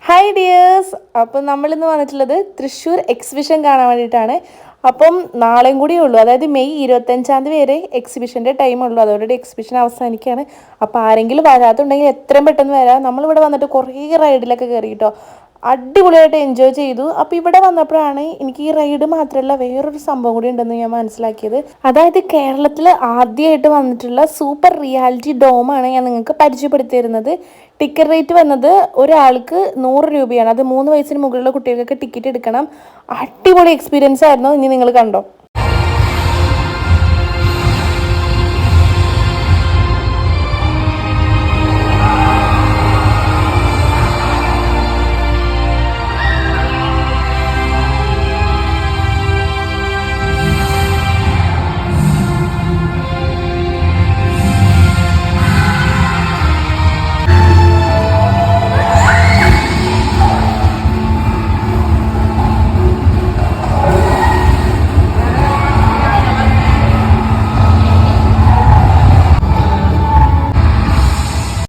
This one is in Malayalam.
Hi dears. അപ്പം നമ്മളിന്ന് വന്നിട്ടുള്ളത് തൃശ്ശൂർ എക്സിബിഷൻ കാണാൻ വേണ്ടിയിട്ടാണ്. അപ്പം നാളെയും കൂടിയേ ഉള്ളൂ, അതായത് മെയ് 25 വരെ എക്സിബിഷൻ്റെ ടൈം ഉള്ളൂ. അതോടെ എക്സിബിഷൻ അവസാനിക്കുകയാണ്. അപ്പോൾ ആരെങ്കിലും വരാത്തുണ്ടെങ്കിൽ എത്രയും പെട്ടെന്ന് വരാം. നമ്മളിവിടെ വന്നിട്ട് കുറേ റൈഡിലൊക്കെ കയറി കേട്ടോ, അടിപൊളിയായിട്ട് എൻജോയ് ചെയ്തു. അപ്പോൾ ഇവിടെ വന്നപ്പോഴാണ് എനിക്ക് ഈ റൈഡ് മാത്രമല്ല വേറൊരു സംഭവം കൂടി ഉണ്ടെന്ന് ഞാൻ മനസ്സിലാക്കിയത്. അതായത് കേരളത്തിൽ ആദ്യമായിട്ട് വന്നിട്ടുള്ള സൂപ്പർ റിയാലിറ്റി ഡോമാണ് ഞാൻ നിങ്ങൾക്ക് പരിചയപ്പെടുത്തി തരുന്നത്. ടിക്കറ്റ് റേറ്റ് വന്നത് ഒരാൾക്ക് 100 രൂപയാണ്. അത് 3 വയസ്സിന് മുകളിലുള്ള കുട്ടികൾക്ക് ടിക്കറ്റ് എടുക്കണം. അടിപൊളി എക്സ്പീരിയൻസ് ആയിരുന്നു. ഇനി നിങ്ങൾ കണ്ടോ.